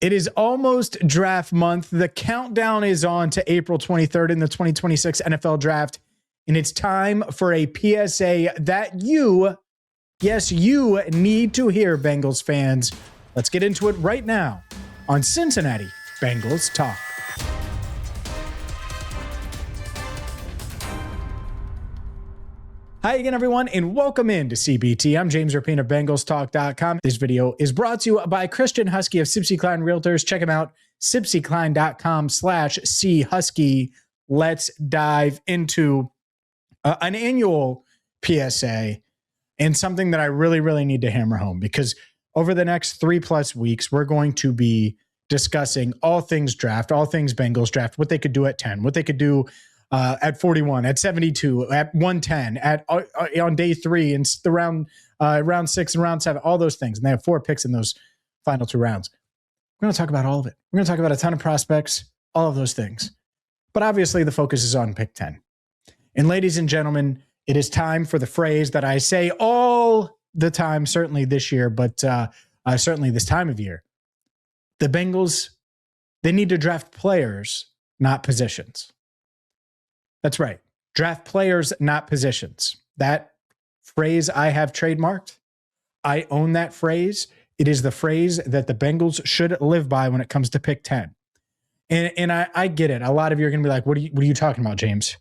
It is almost draft month. The countdown is on to April 23rd in the 2026 NFL draft. And it's time for a PSA that you, yes, you need to hear, Bengals fans. Let's get into it right now on Cincinnati Bengals Talk. Hi again, everyone, and welcome in to CBT. I'm James Rapien of BengalsTalk.com. This video is brought to you by Christian Husky of Sipsey Klein Realtors. Check him out, sipseyklein.com/chusky. Let's dive into an annual PSA and something that I really need to hammer home, because over the next 3+ weeks, we're going to be discussing all things draft, all things Bengals draft, what they could do at 10, what they could do at 41, at 72, at 110, at on day 3, and the round 6 and round 7, all those things. And they have 4 picks in those final 2 rounds. We're going to talk about all of it. We're going to talk about a ton of prospects, all of those things. But obviously, the focus is on pick 10. And ladies and gentlemen, it is time for the phrase that I say all the time, certainly this year, but certainly this time of year. The Bengals, they need to draft players, not positions. That's right. Draft players, not positions. That phrase I have trademarked. I own that phrase. It is the phrase that the Bengals should live by when it comes to pick 10. And I get it. A lot of you are going to be like, what are you talking about, James?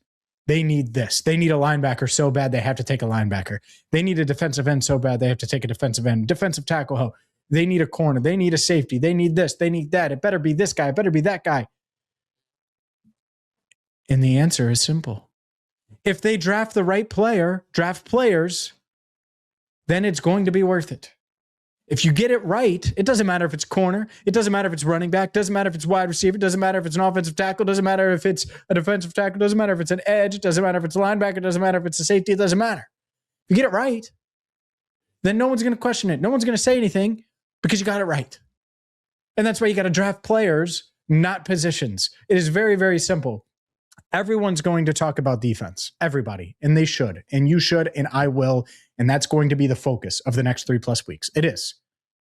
They need this. They need a linebacker so bad they have to take a linebacker. They need a defensive end so bad they have to take a defensive end. Defensive tackle, ho. They need a corner. They need a safety. They need this. They need that. It better be this guy. It better be that guy. And the answer is simple. If they draft the right player, draft players, then it's going to be worth it. If you get it right, it doesn't matter if it's corner, it doesn't matter if it's running back, doesn't matter if it's wide receiver, doesn't matter if it's an offensive tackle, doesn't matter if it's a defensive tackle, doesn't matter if it's an edge, it doesn't matter if it's a linebacker, doesn't matter if it's a safety, it doesn't matter. If you get it right, then no one's going to question it. No one's going to say anything because you got it right. And that's why you got to draft players, not positions. It is very simple. Everyone's going to talk about defense. Everybody. And they should. And you should. And I will. And that's going to be the focus of the next 3+ weeks. It is.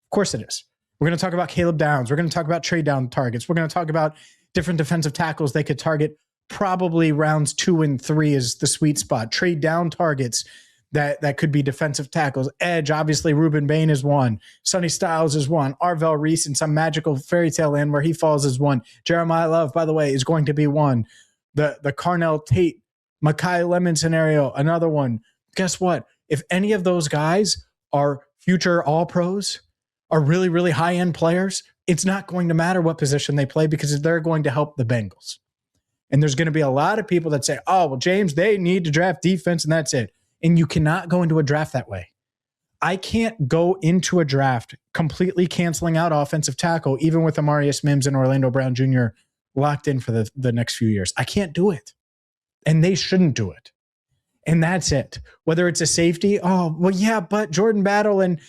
Of course it is. We're going to talk about Caleb Downs. We're going to talk about trade down targets. We're going to talk about different defensive tackles they could target. Probably rounds 2 and 3 is the sweet spot. Trade down targets that could be defensive tackles. Edge, obviously, Ruben Bain is one. Sonny Styles is one. Arvell Reese in some magical fairy tale land where he falls is one. Jeremiah Love, by the way, is going to be one. The Carnell Tate, Mekhi Lemon scenario, another one. Guess what? If any of those guys are future all-pros, are really high-end players, it's not going to matter what position they play because they're going to help the Bengals. And there's going to be a lot of people that say, oh, well, James, they need to draft defense and that's it. And you cannot go into a draft that way. I can't go into a draft completely canceling out offensive tackle, even with Amarius Mims and Orlando Brown Jr. locked in for the next few years. I can't do it. And they shouldn't do it. And that's it. Whether it's a safety, oh, well, yeah, but Jordan Battle and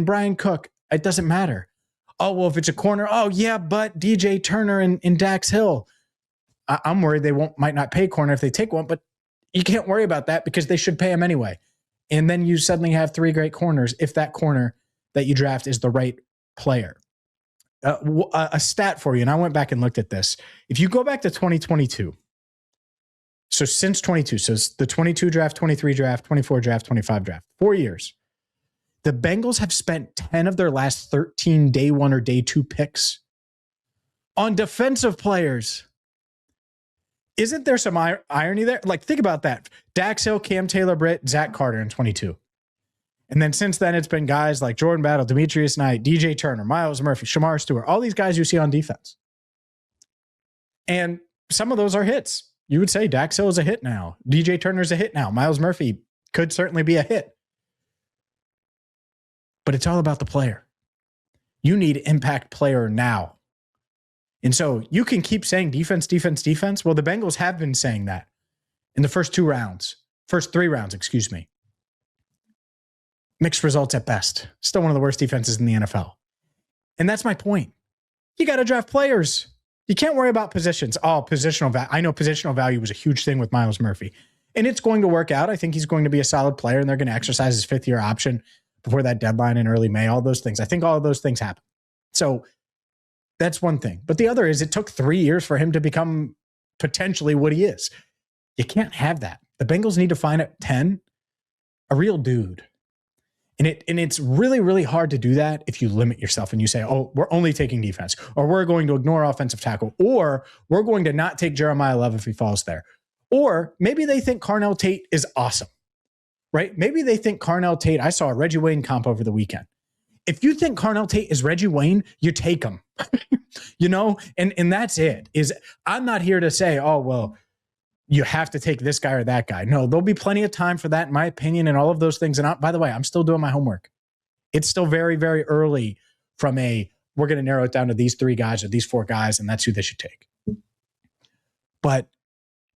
Brian Cook, it doesn't matter. Oh, well, if it's a corner, oh, yeah, but DJ Turner and Dax Hill. I'm worried they might not pay corner if they take one, but you can't worry about that because they should pay him anyway. And then you suddenly have 3 great corners if that corner that you draft is the right player. A stat for you, and I went back and looked at this. If you go back to 2022, so since 22, so it's the 22 draft, 23 draft, 24 draft, 25 draft, 4 years, the Bengals have spent 10 of their last 13 day 1 or day 2 picks on defensive players. Isn't there some irony there? Like, think about that. Dax Hill, Cam Taylor-Britt, Zach Carter in 22. And then since then, it's been guys like Jordan Battle, Demetrius Knight, DJ Turner, Myles Murphy, Shamar Stewart, all these guys you see on defense. And some of those are hits. You would say Dax Hill is a hit now. DJ Turner's a hit now. Myles Murphy could certainly be a hit. But it's all about the player. You need impact player now. And so you can keep saying defense. Well, the Bengals have been saying that in the first 3 rounds, excuse me. Mixed results at best. Still one of the worst defenses in the NFL. And that's my point. You got to draft players. You can't worry about positions. Oh, positional value. I know positional value was a huge thing with Myles Murphy. And it's going to work out. I think he's going to be a solid player, and they're going to exercise his 5th-year option before that deadline in early May. All those things. I think all of those things happen. So That's one thing. But the other is it took 3 years for him to become potentially what he is. You can't have that. The Bengals need to find at 10 a real dude. And it's really, really hard to do that if you limit yourself and you say, oh, we're only taking defense, or we're going to ignore offensive tackle, or we're going to not take Jeremiah Love if he falls there. Or maybe they think Carnell Tate is awesome, right? Maybe they think Carnell Tate, I saw a Reggie Wayne comp over the weekend. If you think Carnell Tate is Reggie Wayne, you take him, and that's it. I'm not here to say, oh, well, you have to take this guy or that guy. No, there'll be plenty of time for that, in my opinion, and all of those things. And by the way, I'm still doing my homework. It's still very, very early from we're going to narrow it down to these 3 guys or these 4 guys, and that's who they should take. But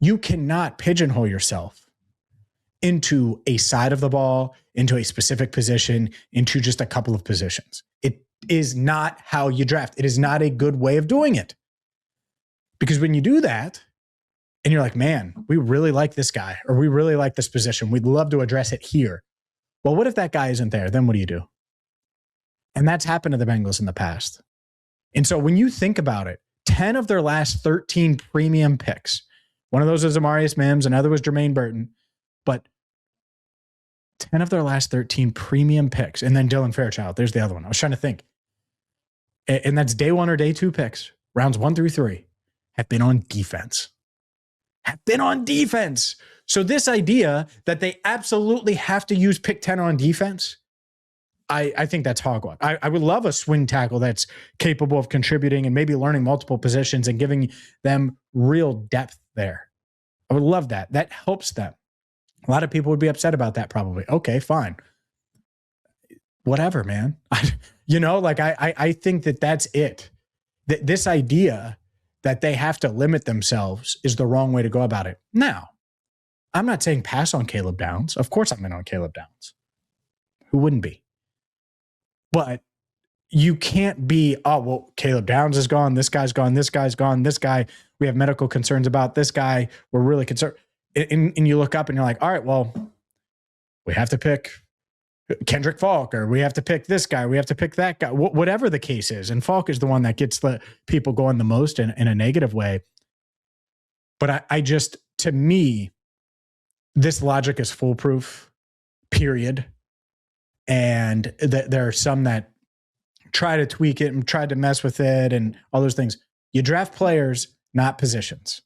you cannot pigeonhole yourself into a side of the ball, into a specific position, into just a couple of positions. It is not how you draft. It is not a good way of doing it. Because when you do that, and you're like, man, we really like this guy, or we really like this position, we'd love to address it here. Well, what if that guy isn't there? Then what do you do? And that's happened to the Bengals in the past. And so when you think about it, 10 of their last 13 premium picks, one of those was Amarius Mims, another was Jermaine Burton, but 10 of their last 13 premium picks, and then Dylan Fairchild, there's the other one. I was trying to think. And that's day 1 or day 2 picks, rounds 1 through 3, have been on defense. So this idea that they absolutely have to use pick 10 on defense, I think that's hogwash. I would love a swing tackle that's capable of contributing and maybe learning multiple positions and giving them real depth there. I would love that. That helps them. A lot of people would be upset about that probably. Okay, fine. Whatever, man. I think that's it. This idea that they have to limit themselves is the wrong way to go about it. Now, I'm not saying pass on Caleb Downs. Of course I'm in on Caleb Downs. Who wouldn't be? But you can't be, oh, well, Caleb Downs is gone. This guy's gone. This guy's gone. This guy, we have medical concerns about. This guy, we're really concerned. And you look up and you're like, all right, well, we have to pick Kendrick Falk, or we have to pick this guy, we have to pick that guy, whatever the case is. And Falk is the one that gets the people going the most in a negative way. But I just, to me, this logic is foolproof, period. And there are some that try to tweak it and try to mess with it and all those things. You draft players, not positions.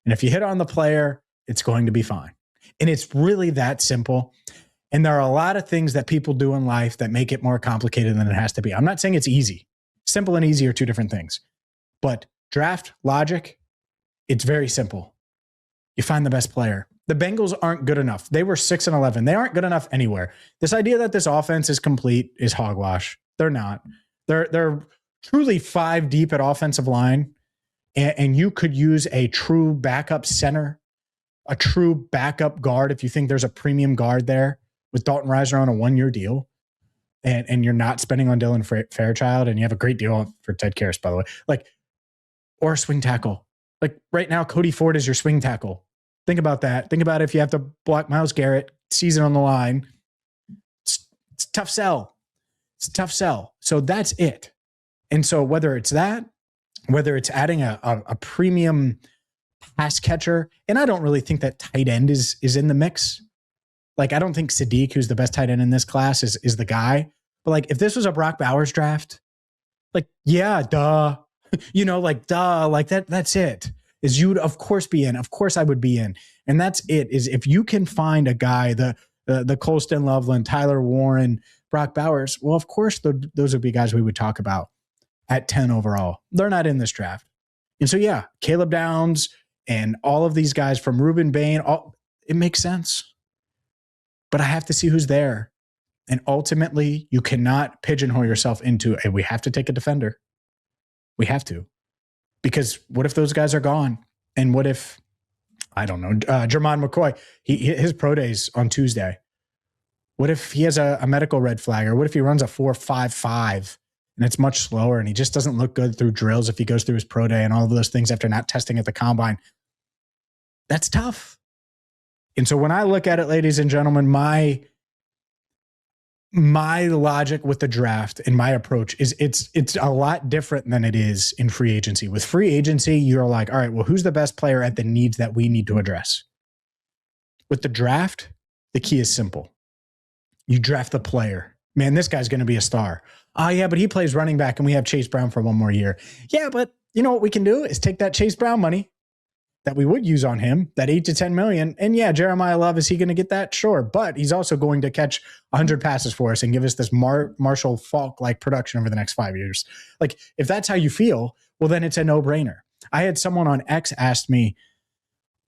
And if you hit on the player, it's going to be fine. And it's really that simple. And there are a lot of things that people do in life that make it more complicated than it has to be. I'm not saying it's easy. Simple and easy are 2 different things. But draft logic, it's very simple. You find the best player. The Bengals aren't good enough. They were 6-11. They aren't good enough anywhere. This idea that this offense is complete is hogwash. They're not. They're truly 5 deep at offensive line. And you could use a true backup center, a true backup guard if you think there's a premium guard there, with Dalton Risner on a 1-year deal, and you're not spending on Dylan Fairchild, and you have a great deal for Ted Karras, by the way, or a swing tackle. Right now, Cody Ford is your swing tackle. Think about that. Think about if you have to block Myles Garrett, season on the line. It's a tough sell. It's a tough sell. So that's it. And so whether it's that, whether it's adding a premium pass catcher, and I don't really think that tight end is in the mix. I don't think Sadiq, who's the best tight end in this class, is the guy. But if this was a Brock Bowers draft, yeah, duh. Duh. That's it. Is you'd of course be in. Of course I would be in. And that's it. Is if you can find a guy, the Colston Loveland, Tyler Warren, Brock Bowers, well, of course those would be guys we would talk about at 10 overall. They're not in this draft. And so, yeah, Caleb Downs and all of these guys from Ruben Bain, it makes sense. But I have to see who's there. And ultimately, you cannot pigeonhole yourself into, we have to take a defender. We have to. Because what if those guys are gone? And what if, I don't know, Jermon McCoy, his pro day's on Tuesday. What if he has a medical red flag? Or what if he runs a 4.55 and it's much slower and he just doesn't look good through drills if he goes through his pro day and all of those things after not testing at the combine? That's tough. And so when I look at it, ladies and gentlemen, My logic with the draft and my approach is it's a lot different than it is in free agency. With free agency, you're like, all right, well, who's the best player at the needs that we need to address? With the draft, the key is simple. You draft the player. Man, this guy's going to be a star. Oh, yeah, but he plays running back and we have Chase Brown for one more year. Yeah, but you know what we can do is take that Chase Brown money that we would use on him, that 8 to 10 million. And yeah, Jeremiah Love, is he going to get that? Sure. But he's also going to catch 100 passes for us and give us this Marshall Faulk-like production over the next 5 years. Like, if that's how you feel, well, then it's a no-brainer. I had someone on X ask me,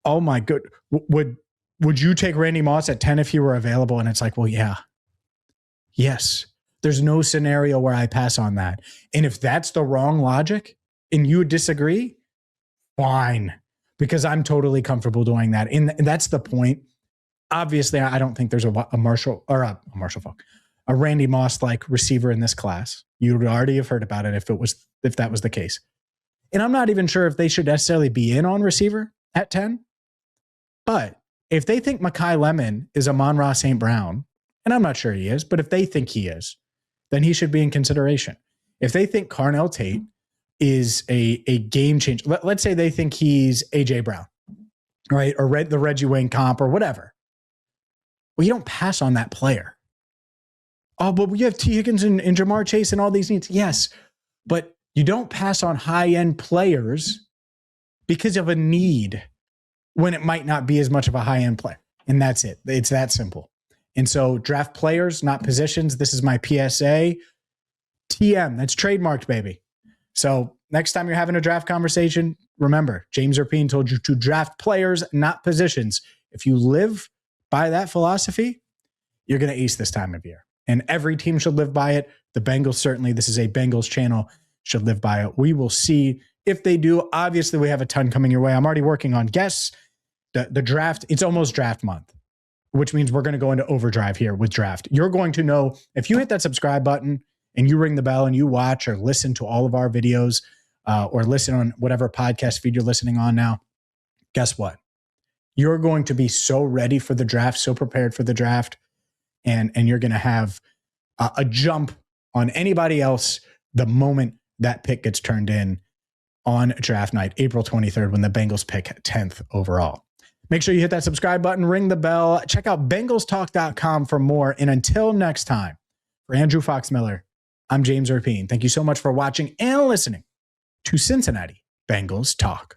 oh my good, would you take Randy Moss at 10 if he were available? And it's like, well, yeah. Yes. There's no scenario where I pass on that. And if that's the wrong logic and you disagree, fine. Because I'm totally comfortable doing that. And that's the point. Obviously, I don't think there's a Marshall Faulk, a Randy Moss-like receiver in this class. You would already have heard about it if that was the case. And I'm not even sure if they should necessarily be in on receiver at 10. But if they think Mekhi Lemon is Amon-Ra St. Brown, and I'm not sure he is, but if they think he is, then he should be in consideration. If they think Carnell Tate is a game changer. Let's say they think he's A.J. Brown, right? Or the Reggie Wayne comp or whatever. Well, you don't pass on that player. Oh, but we have T. Higgins and Jamar Chase and all these needs. Yes, but you don't pass on high-end players because of a need when it might not be as much of a high-end player. And that's it. It's that simple. And so draft players, not positions. This is my PSA. TM, that's trademarked, baby. So next time you're having a draft conversation, remember, James Rapien told you to draft players, not positions. If you live by that philosophy, you're going to ace this time of year. And every team should live by it. The Bengals, certainly, this is a Bengals channel, should live by it. We will see if they do. Obviously, we have a ton coming your way. I'm already working on guests. The draft, it's almost draft month, which means we're going to go into overdrive here with draft. You're going to know, if you hit that subscribe button, and you ring the bell and you watch or listen to all of our videos or listen on whatever podcast feed you're listening on now, guess what? You're going to be so ready for the draft, so prepared for the draft, and you're going to have a jump on anybody else the moment that pick gets turned in on draft night, April 23rd, when the Bengals pick 10th overall. Make sure you hit that subscribe button, ring the bell, check out bengalstalk.com for more. And until next time, for Andrew Fox Miller, I'm James Rapien. Thank you so much for watching and listening to Cincinnati Bengals Talk.